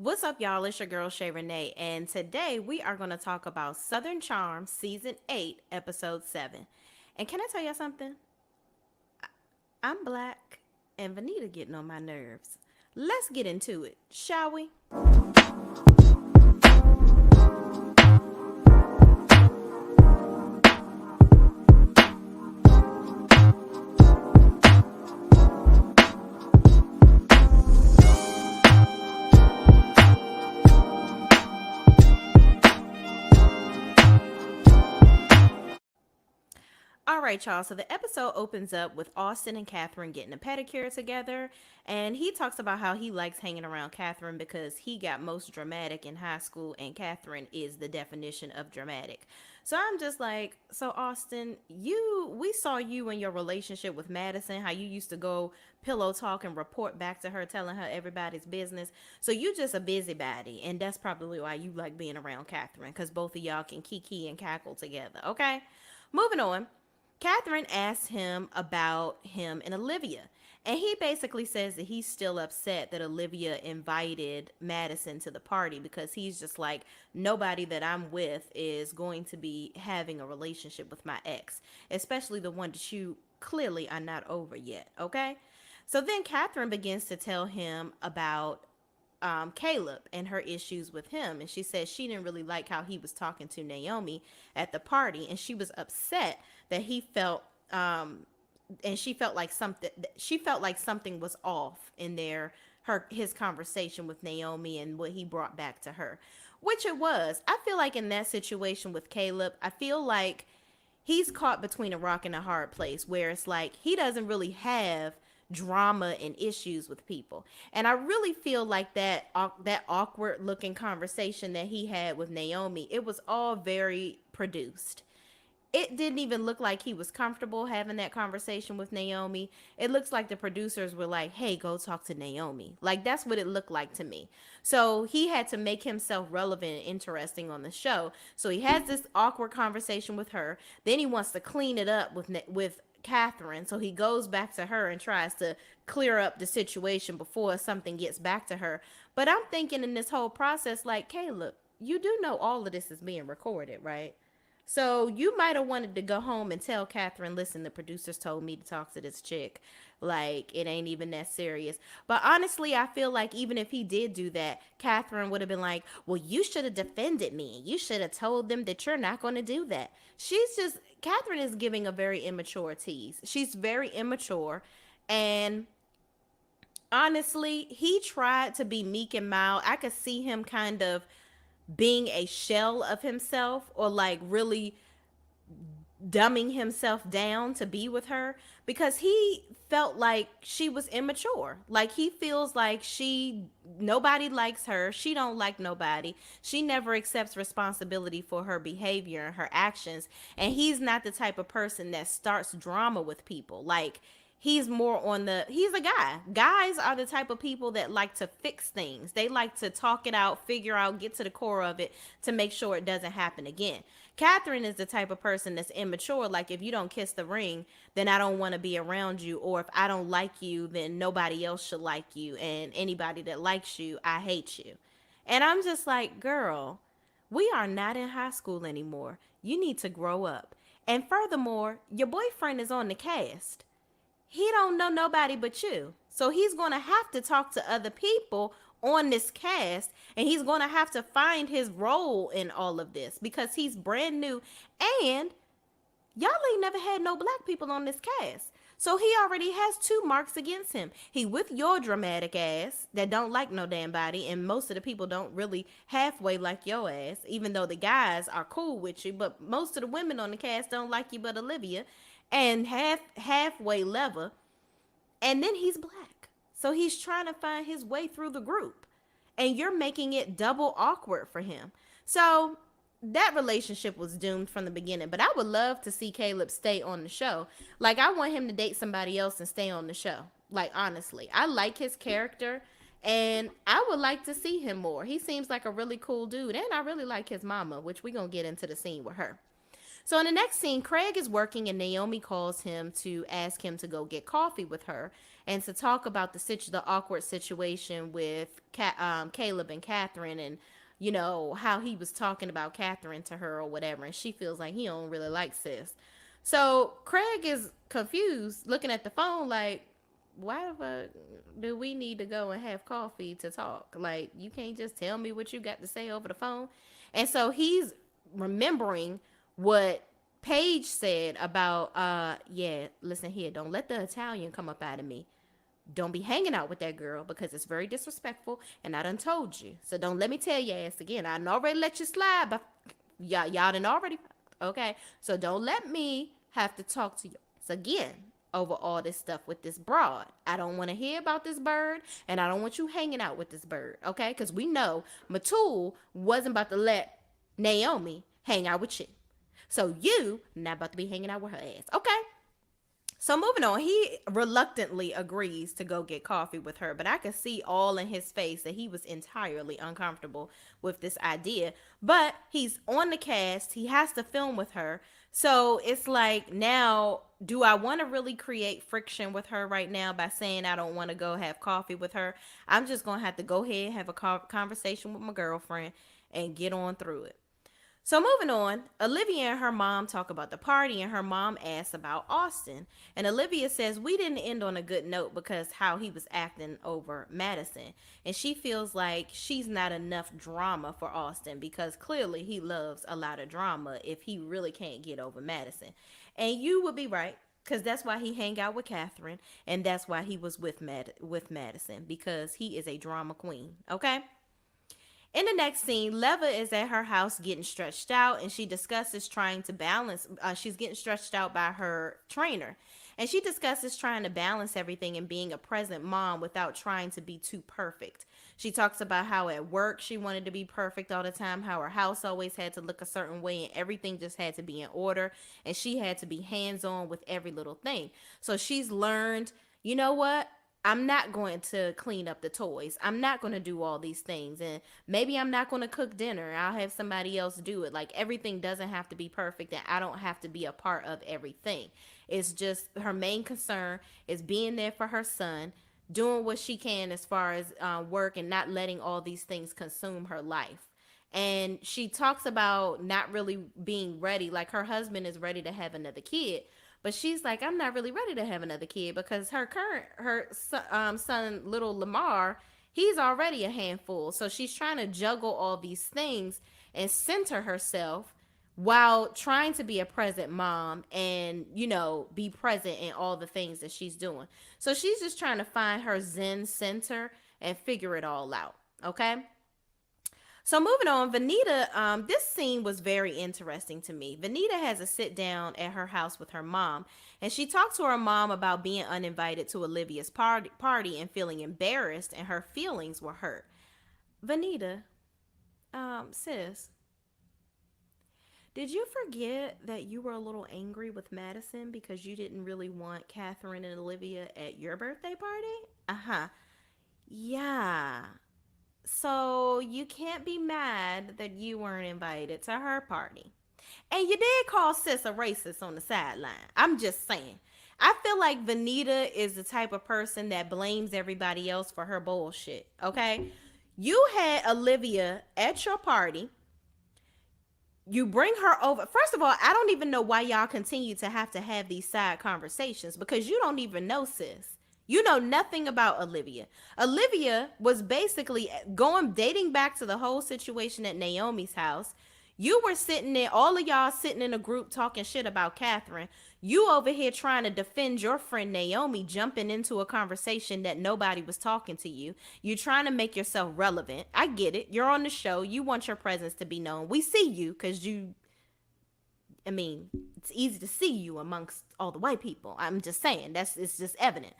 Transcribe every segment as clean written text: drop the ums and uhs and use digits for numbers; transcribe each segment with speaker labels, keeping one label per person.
Speaker 1: What's up, y'all? It's your girl Shay Renee, and today we are going to talk about Southern Charm Season 8, Episode 7. And can I tell you something? I'm black, and Vanita getting on my nerves. Let's get into it, shall we? All right, y'all. So the episode opens up with Austin and Catherine getting a pedicure together. And he talks about how he likes hanging around Catherine because he got most dramatic in high school, and Catherine is the definition of dramatic. So I'm just like, so Austin, we saw you in your relationship with Madison, how you used to go pillow talk and report back to her, telling her everybody's business. So you just a busybody, and that's probably why you like being around Catherine, because both of y'all can kiki and cackle together. Okay, moving on. Catherine asks him about him and Olivia. And he basically says that he's still upset that Olivia invited Madison to the party because he's just like, nobody that I'm with is going to be having a relationship with my ex, especially the one that you clearly are not over yet. Okay. So then Catherine begins to tell him about Caleb and her issues with him. And she said she didn't really like how he was talking to Naomi at the party. And she was upset that he felt, and she felt like something was off in his conversation with Naomi and what he brought back to her, which it was. I feel like in that situation with Caleb, I feel like he's caught between a rock and a hard place where it's like he doesn't really have drama and issues with people. And I really feel like that awkward looking conversation that he had with Naomi, it was all very produced. It didn't even look like he was comfortable having that conversation with Naomi. It looks like the producers were like, hey, go talk to Naomi. Like, that's what it looked like to me. So he had to make himself relevant and interesting on the show. So he has this awkward conversation with her. Then he wants to clean it up with Catherine. So he goes back to her and tries to clear up the situation before something gets back to her. But I'm thinking in this whole process, like, Caleb, you do know all of this is being recorded, right? So you might have wanted to go home and tell Catherine, listen, the producers told me to talk to this chick. Like, it ain't even that serious. But honestly, I feel like even if he did do that, Catherine would have been like, well, you should have defended me. You should have told them that you're not going to do that. Catherine is giving a very immature tease. She's very immature. And honestly, he tried to be meek and mild. I could see him kind of being a shell of himself, or like really dumbing himself down to be with her, because he felt like she was immature. Like, he feels like nobody likes her, she don't like nobody, she never accepts responsibility for her behavior and her actions, and he's not the type of person that starts drama with people. Like, he's a guy. Guys are the type of people that like to fix things. They like to talk it out, figure out, get to the core of it to make sure it doesn't happen again. Catherine is the type of person that's immature. Like, if you don't kiss the ring, then I don't want to be around you. Or if I don't like you, then nobody else should like you. And anybody that likes you, I hate you. And I'm just like, girl, we are not in high school anymore. You need to grow up. And furthermore, your boyfriend is on the cast. He don't know nobody but you. So he's going to have to talk to other people on this cast, and he's going to have to find his role in all of this because he's brand new, and y'all ain't never had no black people on this cast. So he already has two marks against him. He with your dramatic ass that don't like no damn body, and most of the people don't really halfway like your ass, even though the guys are cool with you, but most of the women on the cast don't like you but Olivia, and halfway level. And then he's black. So he's trying to find his way through the group. And you're making it double awkward for him. So that relationship was doomed from the beginning. But I would love to see Caleb stay on the show. Like, I want him to date somebody else and stay on the show. Like, honestly, I like his character, and I would like to see him more. He seems like a really cool dude, and I really like his mama, which we're going to get into the scene with her. So in the next scene, Craig is working and Naomi calls him to ask him to go get coffee with her and to talk about the awkward situation with Caleb and Catherine, and how he was talking about Catherine to her or whatever, and she feels like he don't really like sis. So Craig is confused, looking at the phone like, why the fuck do we need to go and have coffee to talk? Like, you can't just tell me what you got to say over the phone. And so he's remembering what Paige said about, yeah, listen here, don't let the Italian come up out of me. Don't be hanging out with that girl because it's very disrespectful, and I done told you. So don't let me tell your ass again. I done already let you slide, but y'all done already. Okay, so don't let me have to talk to you again over all this stuff with this broad. I don't want to hear about this bird, and I don't want you hanging out with this bird. Okay, because we know Matul wasn't about to let Naomi hang out with you. So you not about to be hanging out with her ass. Okay. So moving on, he reluctantly agrees to go get coffee with her, but I could see all in his face that he was entirely uncomfortable with this idea. But he's on the cast, he has to film with her. So it's like, now, do I want to really create friction with her right now by saying I don't want to go have coffee with her? I'm just going to have to go ahead and have a conversation with my girlfriend and get on through it. So moving on, Olivia and her mom talk about the party, and her mom asks about Austin. And Olivia says we didn't end on a good note because how he was acting over Madison. And she feels like she's not enough drama for Austin because clearly he loves a lot of drama if he really can't get over Madison. And you would be right, because that's why he hang out with Catherine, and that's why he was with Madison, because he is a drama queen. Okay? In the next scene, Leva is at her house getting stretched out, and she discusses trying to balance. She's getting stretched out by her trainer, and she discusses trying to balance everything and being a present mom without trying to be too perfect. She talks about how at work she wanted to be perfect all the time, how her house always had to look a certain way, and everything just had to be in order, and she had to be hands-on with every little thing. So she's learned, you know what? I'm not going to clean up the toys. I'm not going to do all these things. And maybe I'm not going to cook dinner. I'll have somebody else do it. Like, everything doesn't have to be perfect, and I don't have to be a part of everything. It's just her main concern is being there for her son, doing what she can as far as work, and not letting all these things consume her life. And she talks about not really being ready. Like, her husband is ready to have another kid, but she's like, I'm not really ready to have another kid because her son, little Lamar, he's already a handful. So she's trying to juggle all these things and center herself while trying to be a present mom and, be present in all the things that she's doing. So she's just trying to find her Zen center and figure it all out. Okay. So moving on, Vanita, this scene was very interesting to me. Vanita has a sit down at her house with her mom, and she talked to her mom about being uninvited to Olivia's party and feeling embarrassed, and her feelings were hurt. Vanita, sis, did you forget that you were a little angry with Madison because you didn't really want Catherine and Olivia at your birthday party? Uh-huh. Yeah. So you can't be mad that you weren't invited to her party. And you did call sis a racist on the sideline. I'm just saying. I feel like Vanita is the type of person that blames everybody else for her bullshit. Okay? You had Olivia at your party. You bring her over. First of all, I don't even know why y'all continue to have these side conversations, because you don't even know sis. You know nothing about Olivia. Olivia was basically dating back to the whole situation at Naomi's house. You were sitting there, all of y'all sitting in a group talking shit about Catherine. You over here trying to defend your friend Naomi, jumping into a conversation that nobody was talking to you. You're trying to make yourself relevant. I get it. You're on the show. You want your presence to be known. We see you because it's easy to see you amongst all the white people. I'm just saying, it's just evident.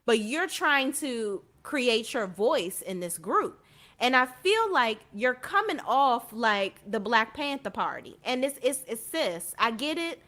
Speaker 1: But you're trying to create your voice in this group. And I feel like you're coming off like the Black Panther Party. And it's sis, I get it.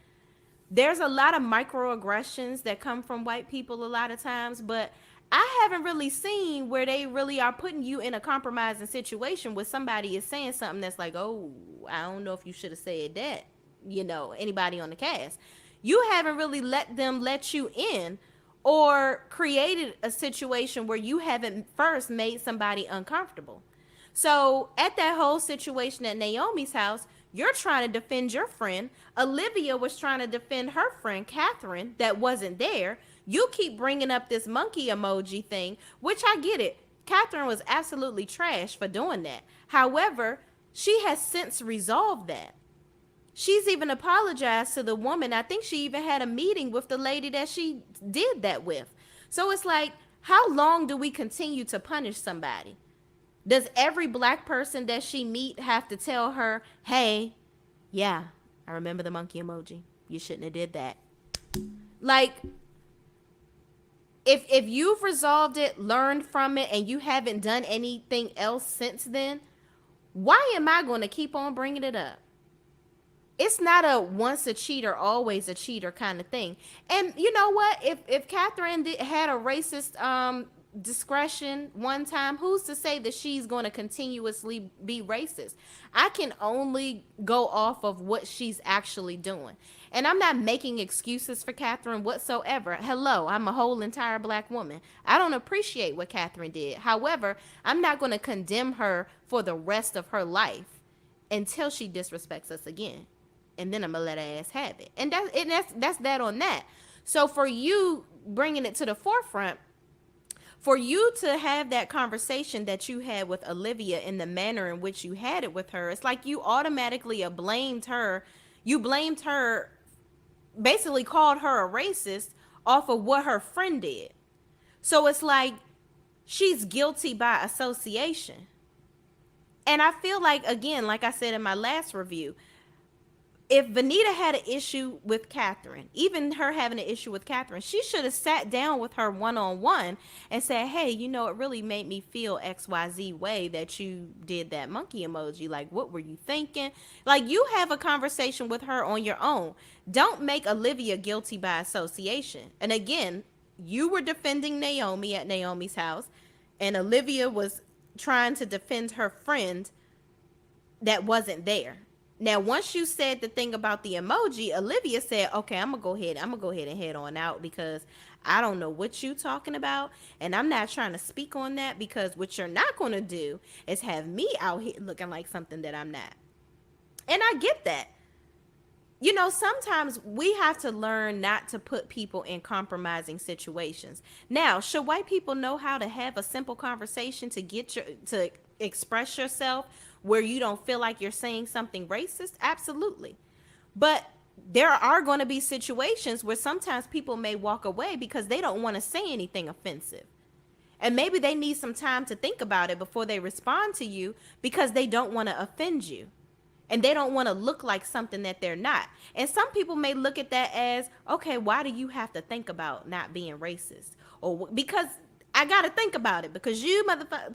Speaker 1: There's a lot of microaggressions that come from white people a lot of times, but I haven't really seen where they really are putting you in a compromising situation where somebody is saying something that's like, oh, I don't know if you should have said that. anybody on the cast. You haven't really let them let you in, or created a situation where you haven't first made somebody uncomfortable. So at that whole situation at Naomi's house, you're trying to defend your friend. Olivia was trying to defend her friend Catherine that wasn't there. You keep bringing up this monkey emoji thing, which I get it. Catherine was absolutely trash for doing that. However, she has since resolved that. She's even apologized to the woman. I think she even had a meeting with the lady that she did that with. So it's like, how long do we continue to punish somebody? Does every black person that she meet have to tell her, hey, yeah, I remember the monkey emoji. You shouldn't have did that. Like, if you've resolved it, learned from it, and you haven't done anything else since then, why am I going to keep on bringing it up? It's not a once a cheater, always a cheater kind of thing. And you know what? If Catherine had a racist discretion one time, who's to say that she's going to continuously be racist? I can only go off of what she's actually doing. And I'm not making excuses for Catherine whatsoever. Hello, I'm a whole entire black woman. I don't appreciate what Catherine did. However, I'm not going to condemn her for the rest of her life until she disrespects us again. And then I'm gonna let her ass have it. And that's that on that. So for you bringing it to the forefront, for you to have that conversation that you had with Olivia in the manner in which you had it with her, it's like you automatically blamed her. You blamed her, basically called her a racist off of what her friend did. So it's like she's guilty by association. And I feel like, again, like I said in my last review, if Vanita had an issue with Catherine, even her having an issue with Catherine, she should have sat down with her one-on-one and said, hey, it really made me feel XYZ way that you did that monkey emoji. Like, what were you thinking? Like, you have a conversation with her on your own. Don't make Olivia guilty by association. And again, you were defending Naomi at Naomi's house, and Olivia was trying to defend her friend that wasn't there. Now, once you said the thing about the emoji, Olivia said, okay, I'm gonna go ahead and head on out, because I don't know what you talking about, and I'm not trying to speak on that, because what you're not gonna do is have me out here looking like something that I'm not. And I get that. Sometimes we have to learn not to put people in compromising situations. Now, should white people know how to have a simple conversation to express yourself where you don't feel like you're saying something racist? Absolutely. But there are going to be situations where sometimes people may walk away because they don't want to say anything offensive. And maybe they need some time to think about it before they respond to you, because they don't want to offend you. And they don't want to look like something that they're not. And some people may look at that as, okay, why do you have to think about not being racist? Or because I got to think about it, because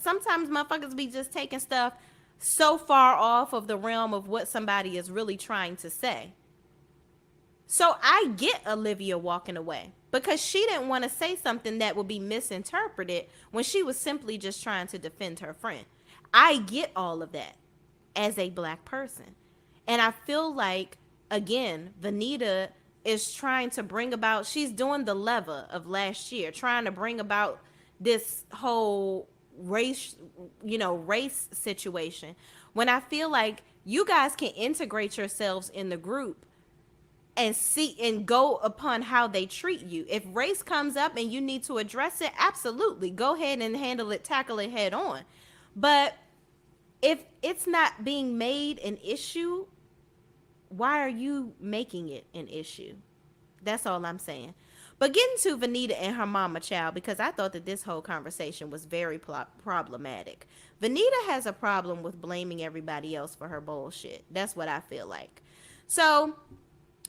Speaker 1: sometimes motherfuckers be just taking stuff so far off of the realm of what somebody is really trying to say. So I get Olivia walking away, because she didn't want to say something that would be misinterpreted when she was simply just trying to defend her friend. I get all of that as a black person. And I feel like, again, Vanita is trying to bring about, she's doing the lever of last year, trying to bring about this whole race situation, when I feel like you guys can integrate yourselves in the group and see and go upon how they treat you. If race comes up and you need to address it, absolutely go ahead and handle it, tackle it head on. But if it's not being made an issue, why are you making it an issue? That's all I'm saying. But getting to Vanita and her mama child, because I thought that this whole conversation was very problematic. Vanita has a problem with blaming everybody else for her bullshit. That's what I feel like. So,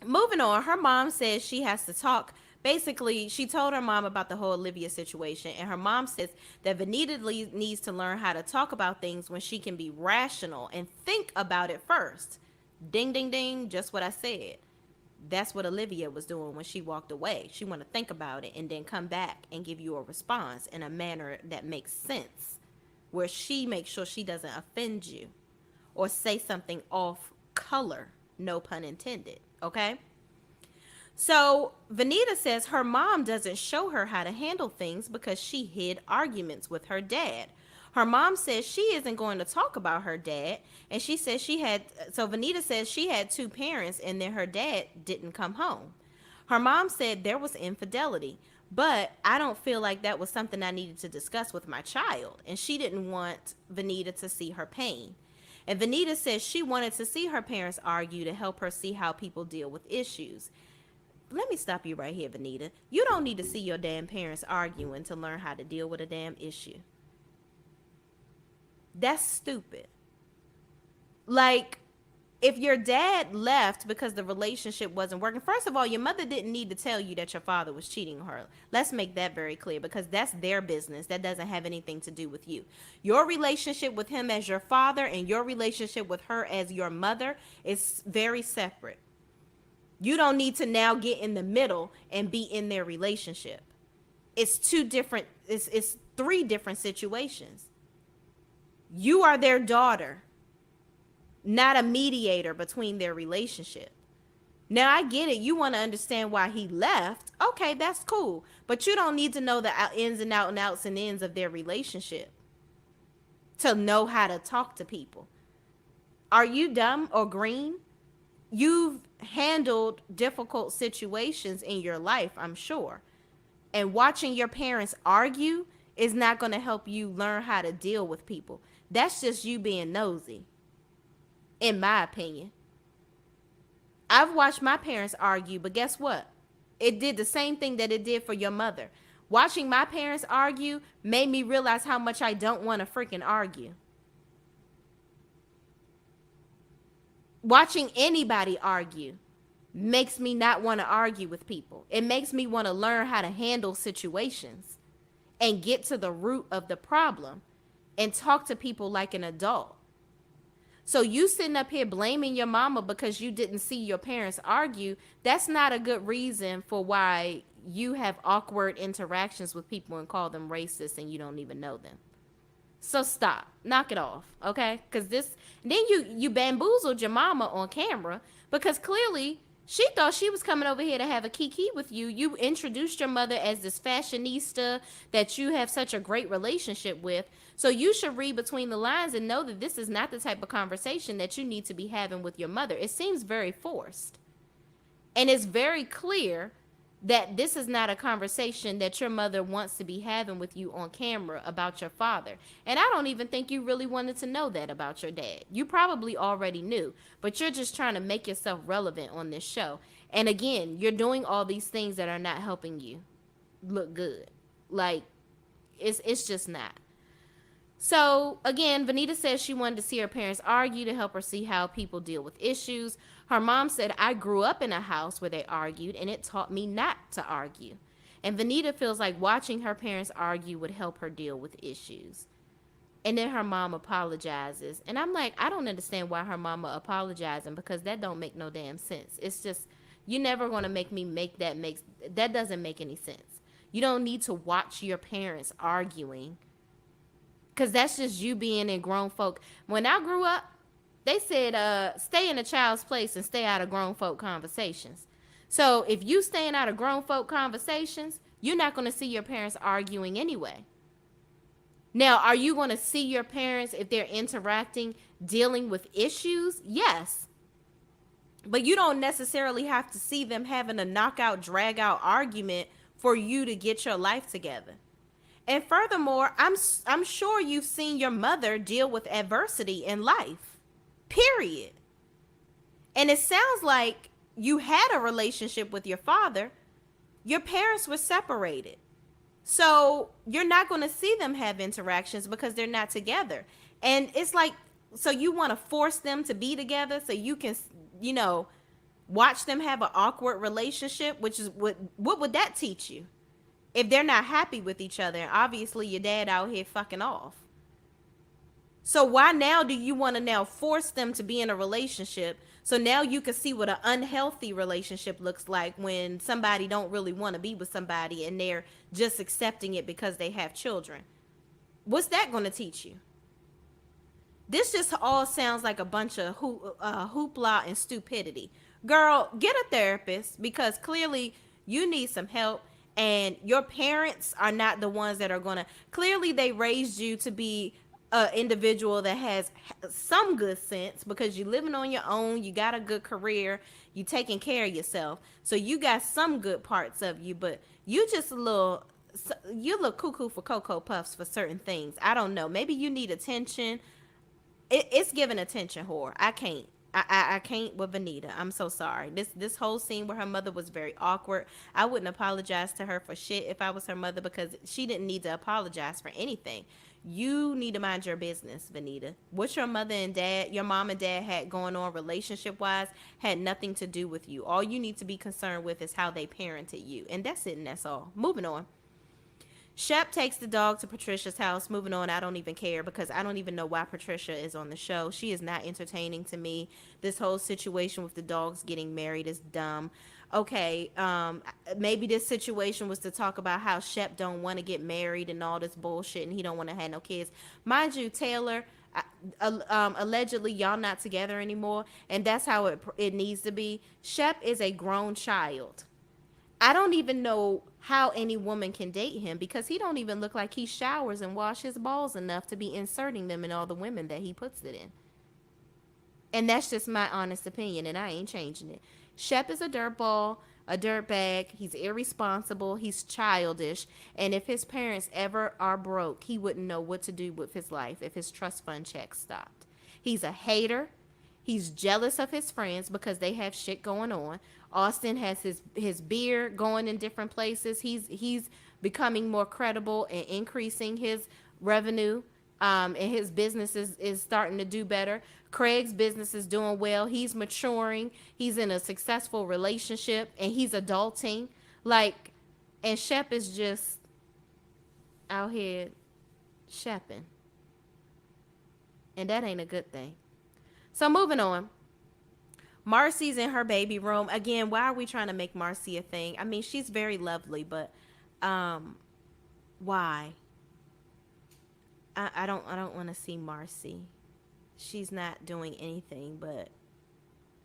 Speaker 1: moving on, her mom says she has to talk. Basically, she told her mom about the whole Olivia situation, and her mom says that Vanita needs to learn how to talk about things when she can be rational and think about it first. Ding, ding, ding, just what I said. That's what Olivia was doing when she walked away. She want to think about it and then come back and give you a response in a manner that makes sense, where she makes sure she doesn't offend you or say something off color. No pun intended. Okay. So Vanita says her mom doesn't show her how to handle things because she hid arguments with her dad. Her mom says she isn't going to talk about her dad. And she says so Vanita says she had two parents and then her dad didn't come home. Her mom said there was infidelity, but I don't feel like that was something I needed to discuss with my child. And she didn't want Vanita to see her pain. And Vanita says she wanted to see her parents argue to help her see how people deal with issues. Let me stop you right here, Vanita. You don't need to see your damn parents arguing to learn how to deal with a damn issue. That's stupid. Like, if your dad left because the relationship wasn't working, first of all, your mother didn't need to tell you that your father was cheating on her. Let's make that very clear, because that's their business. That doesn't have anything to do with you. Your relationship with him as your father and your relationship with her as your mother is very separate. You don't need to now get in the middle and be in their relationship. It's it's three different situations. You are their daughter, not a mediator between their relationship. Now, I get it. You want to understand why he left. Okay, that's cool. But you don't need to know the ins and outs and ends of their relationship to know how to talk to people. Are you dumb or green? You've handled difficult situations in your life, I'm sure. And watching your parents argue is not going to help you learn how to deal with people. That's just you being nosy, in my opinion. I've watched my parents argue, but guess what? It did the same thing that it did for your mother. Watching my parents argue made me realize how much I don't want to freaking argue. Watching anybody argue makes me not want to argue with people. It makes me want to learn how to handle situations and get to the root of the problem and talk to people like an adult. So you sitting up here blaming your mama because you didn't see your parents argue, that's not a good reason for why you have awkward interactions with people and call them racist and you don't even know them. So stop. Knock it off, okay? Because then you bamboozled your mama on camera because clearly she thought she was coming over here to have a kiki with you. You introduced your mother as this fashionista that you have such a great relationship with. So you should read between the lines and know that this is not the type of conversation that you need to be having with your mother. It seems very forced. And it's very clear that this is not a conversation that your mother wants to be having with you on camera about your father. And I don't even think you really wanted to know that about your dad. You probably already knew, but you're just trying to make yourself relevant on this show. And again, you're doing all these things that are not helping you look good. Like, it's just not. So, again, Vanita says she wanted to see her parents argue to help her see how people deal with issues. Her mom said, I grew up in a house where they argued, and it taught me not to argue. And Vanita feels like watching her parents argue would help her deal with issues. And then her mom apologizes. And I'm like, I don't understand why her mama apologizing, because that don't make no damn sense. It's just, you're never going to make me make that doesn't make any sense. You don't need to watch your parents arguing, because that's just you being in grown folk. When I grew up, they said, stay in a child's place and stay out of grown folk conversations. So if you staying out of grown folk conversations, you're not going to see your parents arguing anyway. Now, are you going to see your parents if they're interacting, dealing with issues? Yes. But you don't necessarily have to see them having a knockout, drag out argument for you to get your life together. And furthermore, I'm sure you've seen your mother deal with adversity in life, period. And it sounds like you had a relationship with your father. Your parents were separated. So you're not going to see them have interactions because they're not together. And it's like, so you want to force them to be together so you can, watch them have an awkward relationship, which is what would that teach you? If they're not happy with each other, and obviously your dad out here fucking off. So why now do you want to now force them to be in a relationship? So now you can see what an unhealthy relationship looks like when somebody don't really want to be with somebody and they're just accepting it because they have children. What's that going to teach you? This just all sounds like a bunch of hoopla and stupidity. Girl, get a therapist because clearly you need some help, and your parents are not the ones that are going to. Clearly, they raised you to be an individual that has some good sense because you're living on your own, you got a good career, you taking care of yourself. So you got some good parts of you, but you just a little you look cuckoo for cocoa puffs for certain things. I don't know. Maybe you need attention. It's giving attention whore. I can't. I can't with Vanita. I'm so sorry. This whole scene where her mother was very awkward. I wouldn't apologize to her for shit if I was her mother because she didn't need to apologize for anything. You need to mind your business, Vanita. What your mother and dad, your mom and dad had going on relationship wise had nothing to do with you. All you need to be concerned with is how they parented you. And that's it and that's all. Moving on. Shep takes the dog to Patricia's house. Moving on, I don't even care because I don't even know why Patricia is on the show. She is not entertaining to me. This whole situation with the dogs getting married is dumb. Okay, maybe this situation was to talk about how Shep don't want to get married and all this bullshit, and he don't want to have no kids. Mind you, Taylor, allegedly y'all not together anymore, and that's how it needs to be. Shep is a grown child. I don't even know how any woman can date him because he don't even look like he showers and wash his balls enough to be inserting them in all the women that he puts it in. And that's just my honest opinion, and I ain't changing it. Shep is a dirtball, a dirtbag. He's irresponsible. He's childish. And if his parents ever are broke, he wouldn't know what to do with his life if his trust fund check stopped. He's a hater. He's jealous of his friends because they have shit going on. Austin has his beer going in different places. He's becoming more credible and increasing his revenue. And his business is starting to do better. Craig's business is doing well. He's maturing. He's in a successful relationship and he's adulting. Like, and Shep is just out here shepping. And that ain't a good thing. So moving on. Marcy's in her baby room. Again, why are we trying to make Marcy a thing? I mean, she's very lovely, but why? I don't want to see Marcy. She's not doing anything, but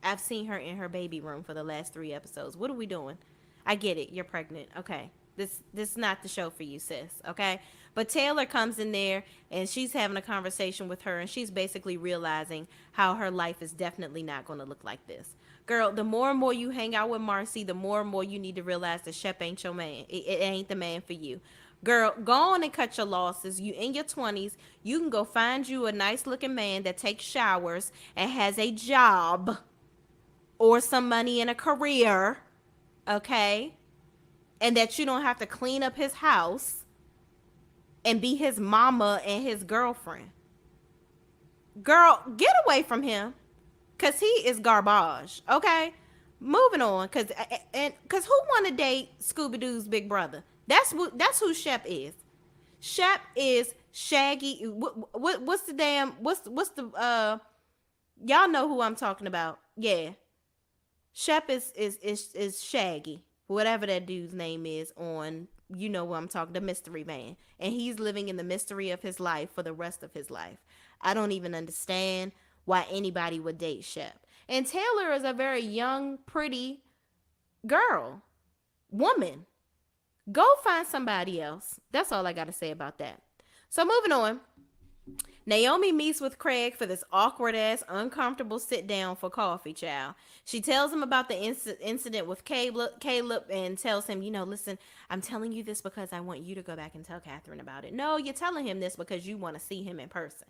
Speaker 1: I've seen her in her baby room for the last 3 episodes. What are we doing? I get it. You're pregnant. Okay. This is not the show for you, sis. Okay? But Taylor comes in there and she's having a conversation with her and she's basically realizing how her life is definitely not going to look like this. Girl, the more and more you hang out with Marcy, the more and more you need to realize that Shep ain't your man. It ain't the man for you. Girl, go on and cut your losses. You in your 20s. You can go find you a nice looking man that takes showers and has a job or some money and a career. Okay? And that you don't have to clean up his house and be his mama and his girlfriend. Girl, get away from him because he is garbage. Okay? Moving on, because who want to date Scooby-Doo's big brother? That's who Shep is. Shep is Shaggy. What's the damn what's the y'all know who I'm talking about? Yeah, Shep is Shaggy, whatever that dude's name is on. You know what I'm talking, the mystery man, and he's living in the mystery of his life for the rest of his life. I don't even understand why anybody would date Shep. And Taylor is a very young, pretty girl, woman. Go find somebody else. That's all I got to say about that. So moving on. Naomi meets with Craig for this awkward ass, uncomfortable sit down for coffee, child. She tells him about the incident with Caleb and tells him, listen, I'm telling you this because I want you to go back and tell Catherine about it. No, you're telling him this because you want to see him in person.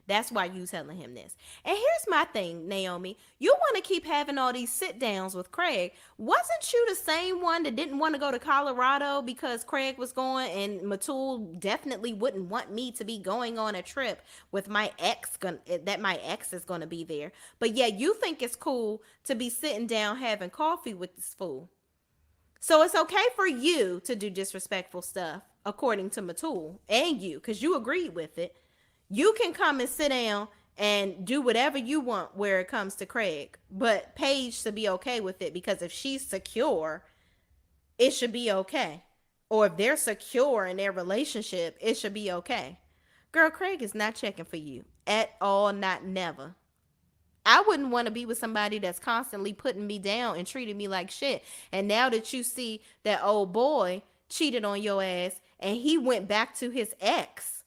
Speaker 1: That's why you telling him this. And here's my thing, Naomi. You want to keep having all these sit downs with Craig. Wasn't you the same one that didn't want to go to Colorado because Craig was going, and Matul definitely wouldn't want me to be going on a trip with my ex, that my ex is going to be there. But yeah, you think it's cool to be sitting down having coffee with this fool. So it's okay for you to do disrespectful stuff, according to Matul and you, because you agreed with it. You can come and sit down and do whatever you want where it comes to Craig. But Paige should be okay with it because if she's secure, it should be okay. Or if they're secure in their relationship, it should be okay. Girl, Craig is not checking for you at all, not never. I wouldn't want to be with somebody that's constantly putting me down and treating me like shit. And now that you see that old boy cheated on your ass and he went back to his ex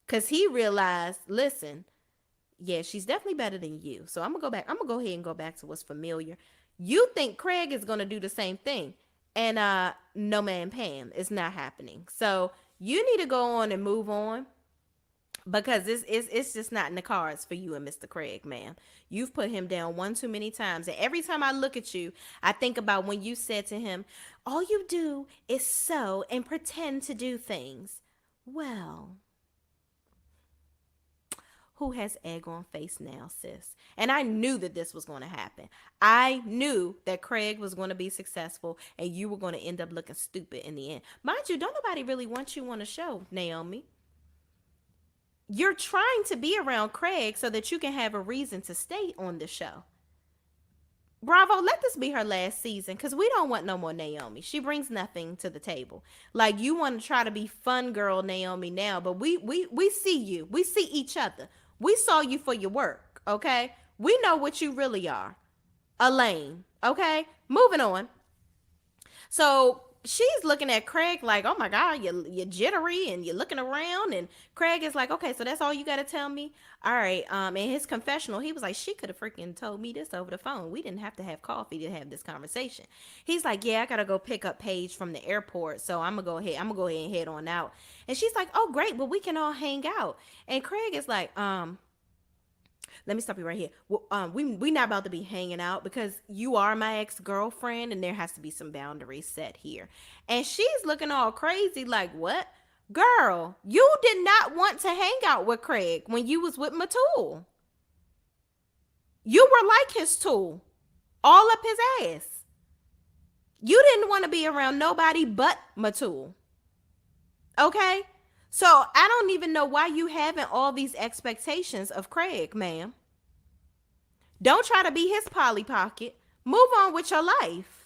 Speaker 1: because he realized, listen, yeah, she's definitely better than you. So I'm gonna go back. I'm gonna go ahead and go back to what's familiar. You think Craig is gonna do the same thing, and no, man, Pam, it's not happening. So you need to go on and move on because it's just not in the cards for you and Mr. Craig, ma'am. You've put him down one too many times, and every time I look at you, I think about when you said to him, "All you do is sew and pretend to do things." Well, who has egg on face now, sis? And I knew that this was going to happen. I knew that Craig was going to be successful and you were going to end up looking stupid in the end. Mind you, don't nobody really want you on the show, Naomi. You're trying to be around Craig so that you can have a reason to stay on the show. Bravo, let this be her last season because we don't want no more Naomi. She brings nothing to the table. Like, you want to try to be fun girl Naomi now, but we see you. We see each other. We saw you for your work, okay? We know what you really are. A lame, okay? Moving on. So she's looking at Craig like, oh my God, you're jittery and you're looking around. And Craig is like, okay, so that's all you got to tell me? All right. In his confessional, he was like, she could have freaking told me this over the phone. We didn't have to have coffee to have this conversation. He's like, yeah, I got to go pick up Paige from the airport. So I'm going to go ahead. I'm going to go ahead and head on out. And she's like, oh, great. Well, we can all hang out. And Craig is like, let me stop you right here. We not about to be hanging out because you are my ex-girlfriend and there has to be some boundaries set here. And she's looking all crazy like, what? Girl, you did not want to hang out with Craig when you was with Matul. You were like his tool, all up his ass. You didn't want to be around nobody but Matul. Okay? So I don't even know why you having all these expectations of Craig, ma'am. Don't try to be his Polly Pocket. Move on with your life.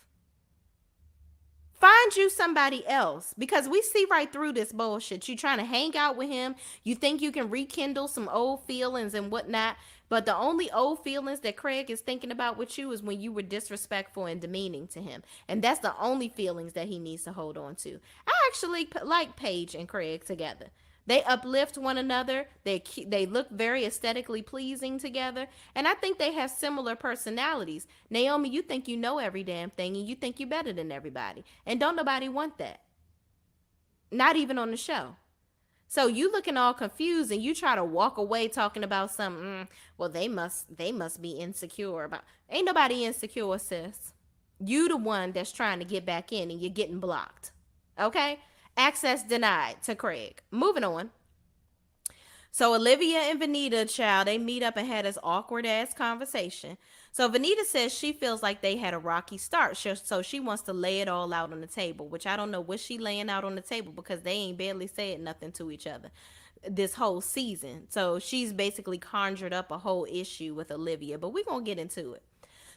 Speaker 1: Find you somebody else because we see right through this bullshit. You trying to hang out with him. You think you can rekindle some old feelings and whatnot. But the only old feelings that Craig is thinking about with you is when you were disrespectful and demeaning to him. And that's the only feelings that he needs to hold on to. I actually like Paige and Craig together. They uplift one another. They look very aesthetically pleasing together. And I think they have similar personalities. Naomi, you think you know every damn thing and you think you're better than everybody. And don't nobody want that. Not even on the show. So you looking all confused and you try to walk away talking about something. Well, they must be insecure about. Ain't nobody insecure, sis. You the one that's trying to get back in and you're getting blocked. Okay? Access denied to Craig. Moving on. So Olivia and Vanita, child, they meet up and had this awkward ass conversation. So Vanita says she feels like they had a rocky start, so she wants to lay it all out on the table, which I don't know what she laying out on the table because they ain't barely said nothing to each other this whole season. So she's basically conjured up a whole issue with Olivia, but we're going to get into it.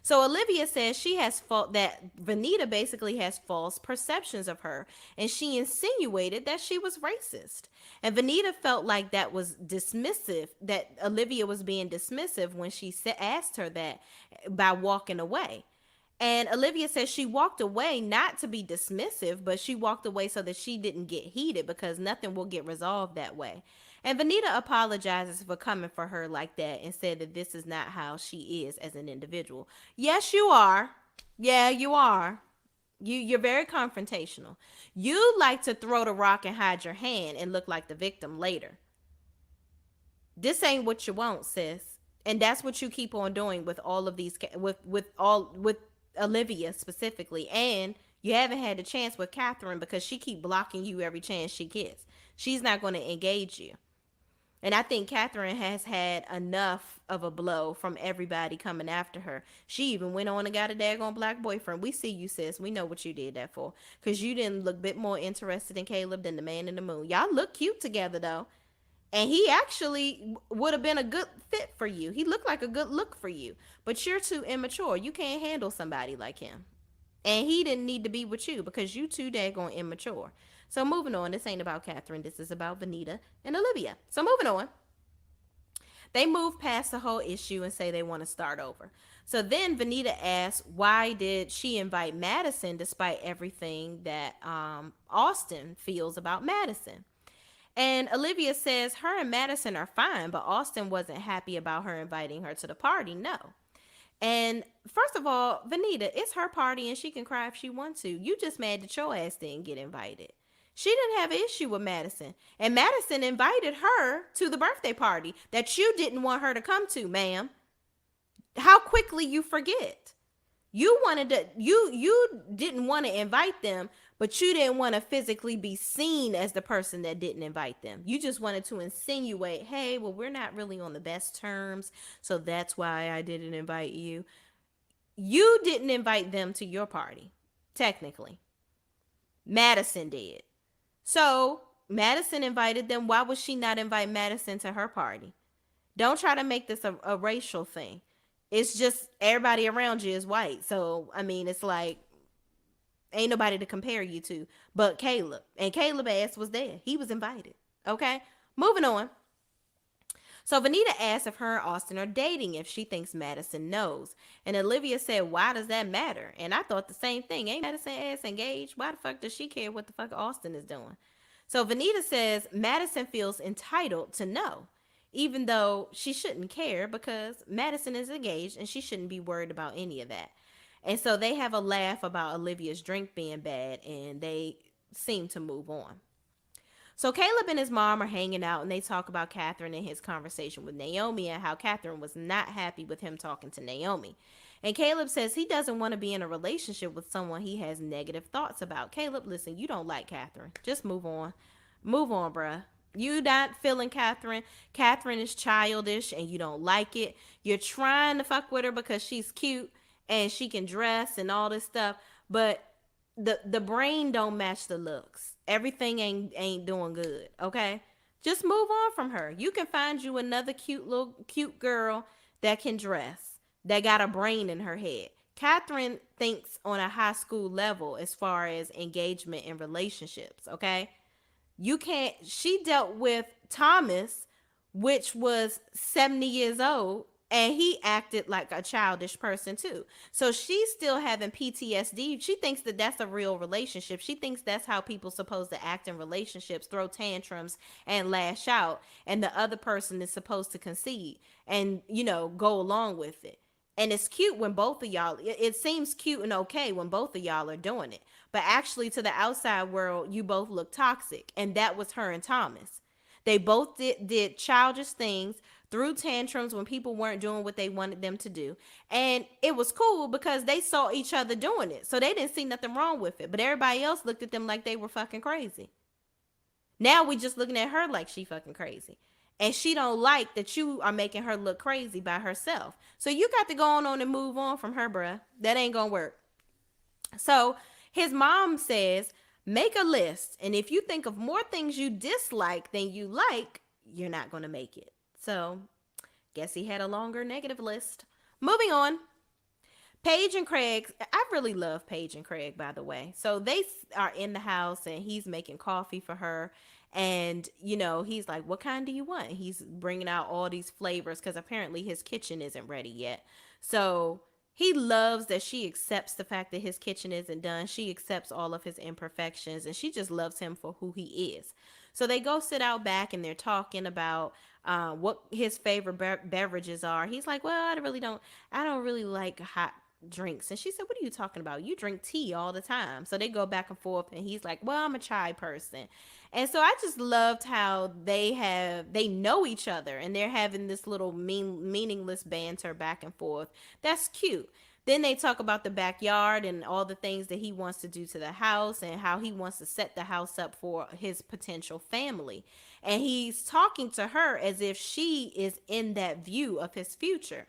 Speaker 1: So Olivia says she has that Vanita basically has false perceptions of her, and she insinuated that she was racist. And Vanita felt like that was dismissive, that Olivia was being dismissive when she asked her that by walking away. And Olivia says she walked away not to be dismissive, but she walked away so that she didn't get heated because nothing will get resolved that way. And Vanita apologizes for coming for her like that and said that this is not how she is as an individual. Yes, you are. Yeah, you are. You're very confrontational. You like to throw the rock and hide your hand and look like the victim later. This ain't what you want, sis. And that's what you keep on doing with all of these, with Olivia specifically. And you haven't had a chance with Catherine because she keep blocking you every chance she gets. She's not going to engage you. And I think Catherine has had enough of a blow from everybody coming after her. She even went on and got a daggone black boyfriend. We see you, sis. We know what you did that for. Because you didn't look a bit more interested in Caleb than the man in the moon. Y'all look cute together, though. And he actually would have been a good fit for you. He looked like a good look for you. But you're too immature. You can't handle somebody like him. And he didn't need to be with you because you too daggone immature. So moving on, this ain't about Catherine. This is about Vanita and Olivia. So moving on. They move past the whole issue and say they want to start over. So then Vanita asks, why did she invite Madison despite everything that Austin feels about Madison? And Olivia says her and Madison are fine, but Austin wasn't happy about her inviting her to the party. No. And first of all, Vanita, it's her party and she can cry if she wants to. You just mad that your ass didn't get invited. She didn't have an issue with Madison. And Madison invited her to the birthday party that you didn't want her to come to, ma'am. How quickly you forget. You didn't want to invite them, but you didn't want to physically be seen as the person that didn't invite them. You just wanted to insinuate, hey, well, we're not really on the best terms, so that's why I didn't invite you. You didn't invite them to your party, technically. Madison did. So Madison invited them. Why would she not invite Madison to her party? Don't try to make this a racial thing. It's just everybody around you is white. So, I mean, it's like, ain't nobody to compare you to but Caleb. And Caleb's ass was there. He was invited. Okay? Moving on. So Vanita asks if her and Austin are dating, if she thinks Madison knows. And Olivia said, why does that matter? And I thought the same thing. Ain't Madison ass engaged? Why the fuck does she care what the fuck Austin is doing? So Vanita says Madison feels entitled to know, even though she shouldn't care because Madison is engaged and she shouldn't be worried about any of that. And so they have a laugh about Olivia's drink being bad and they seem to move on. So Caleb and his mom are hanging out and they talk about Catherine and his conversation with Naomi and how Catherine was not happy with him talking to Naomi. And Caleb says he doesn't want to be in a relationship with someone he has negative thoughts about. Caleb, listen, you don't like Catherine. Just move on. Move on, bruh. You not feeling Catherine. Catherine is childish and you don't like it. You're trying to fuck with her because she's cute and she can dress and all this stuff. But the brain don't match the looks. Everything ain't doing good, okay? Just move on from her. You can find you another cute girl that can dress, that got a brain in her head. Catherine thinks on a high school level as far as engagement and relationships, okay? You can't, she dealt with Thomas, which was 70 years old, and he acted like a childish person too. So she's still having PTSD. She thinks that that's a real relationship. She thinks that's how people supposed to act in relationships, throw tantrums and lash out, and the other person is supposed to concede and, go along with it. And it's cute when both of y'all, it seems cute and okay when both of y'all are doing it. But actually, to the outside world, you both look toxic. And that was her and Thomas. They both did childish things, threw tantrums when people weren't doing what they wanted them to do. And it was cool because they saw each other doing it. So they didn't see nothing wrong with it. But everybody else looked at them like they were fucking crazy. Now we just looking at her like she fucking crazy. And she don't like that you are making her look crazy by herself. So you got to go on and move on from her, bruh. That ain't gonna work. So his mom says, make a list. And if you think of more things you dislike than you like, you're not gonna make it. So guess he had a longer negative list. Moving on. Paige and Craig, I really love Paige and Craig, by the way. So they are in the house and he's making coffee for her. And, he's like, what kind do you want? He's bringing out all these flavors because apparently his kitchen isn't ready yet. So he loves that she accepts the fact that his kitchen isn't done. She accepts all of his imperfections and she just loves him for who he is. So they go sit out back and they're talking about what his favorite beverages are. He's like, well, I don't really like hot drinks. And she said, what are you talking about? You drink tea all the time. So they go back and forth and he's like, well, I'm a chai person. And so I just loved how they know each other and they're having this little meaningless banter back and forth. That's cute. Then they talk about the backyard and all the things that he wants to do to the house and how he wants to set the house up for his potential family. And he's talking to her as if she is in that view of his future.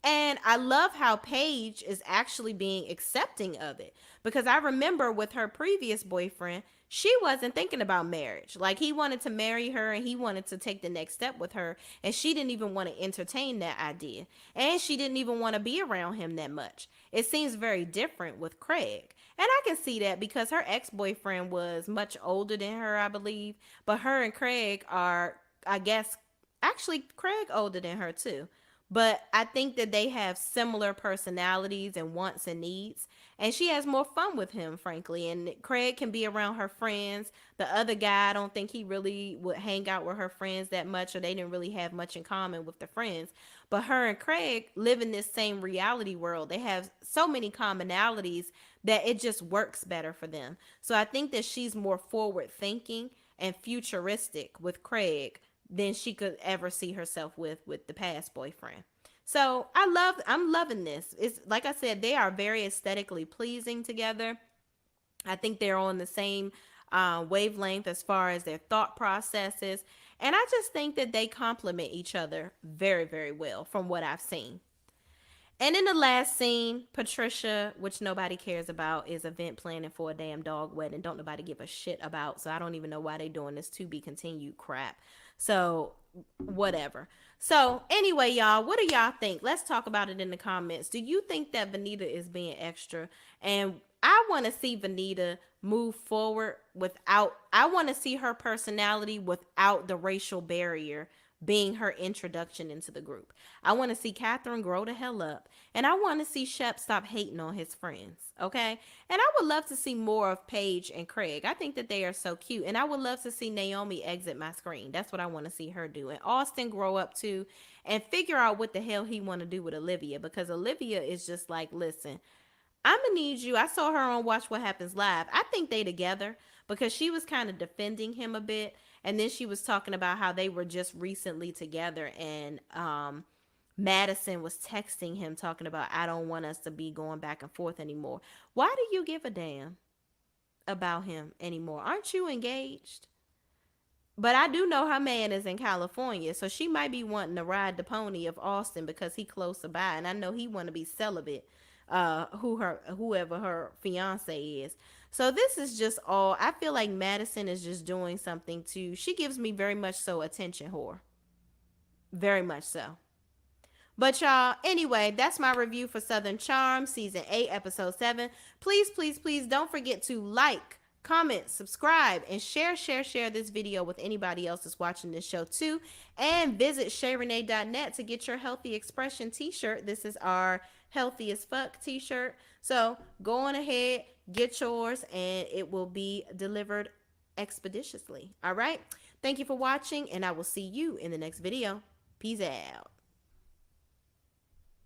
Speaker 1: And I love how Paige is actually being accepting of it. Because I remember with her previous boyfriend, she wasn't thinking about marriage. Like he wanted to marry her and he wanted to take the next step with her. And she didn't even want to entertain that idea. And she didn't even want to be around him that much. It seems very different with Craig. And I can see that because her ex-boyfriend was much older than her, I believe. But her and Craig are, I guess, Actually, Craig older than her too. But I think that they have similar personalities and wants and needs. And she has more fun with him, frankly. And Craig can be around her friends. The other guy, I don't think he really would hang out with her friends that much, or they didn't really have much in common with the friends. But her and Craig live in this same reality world. They have so many commonalities that it just works better for them. So I think that she's more forward thinking and futuristic with Craig than she could ever see herself with the past boyfriend. So I'm loving this. It's like I said, they are very aesthetically pleasing together. I think they're on the same wavelength as far as their thought processes. And I just think that they complement each other very, very well from what I've seen. And in the last scene, Patricia, which nobody cares about, is event planning for a damn dog wedding. Don't nobody give a shit about. So I don't even know why they doing this to be continued crap. So whatever. So anyway, y'all, what do y'all think? Let's talk about it in the comments. Do you think that Vanita is being extra? And I want to see Vanita move forward without, I want to see her personality without the racial barrier being her introduction into the group. I want to see Catherine grow the hell up. And I want to see Shep stop hating on his friends. Okay? And I would love to see more of Paige and Craig. I think that they are so cute. And I would love to see Naomi exit my screen. That's what I want to see her do. And Austin grow up too and figure out what the hell he want to do with Olivia. Because Olivia is just like, listen, I'm gonna need you. I saw her on Watch What Happens Live. I think they together because she was kind of defending him a bit, and then she was talking about how they were just recently together, and Madison was texting him talking about, I don't want us to be going back and forth anymore. Why do you give a damn about him anymore? Aren't you engaged? But I do know her man is in California, so she might be wanting to ride the pony of Austin because he closer by, and I know he want to be celibate. Whoever her fiance is. So this is just all. I feel like Madison is just doing something to. She gives me very much so attention whore. Very much so. But y'all, anyway, that's my review for Southern Charm, Season 8, Episode 7. Please, please, please don't forget to like, comment, subscribe, and share this video with anybody else that's watching this show too. And visit ShayRenee.net to get your Healthy Expression t-shirt. This is our Healthy as Fuck t-shirt. So go on ahead, get yours, and it will be delivered expeditiously. All right. Thank you for watching, and I will see you in the next video. Peace out.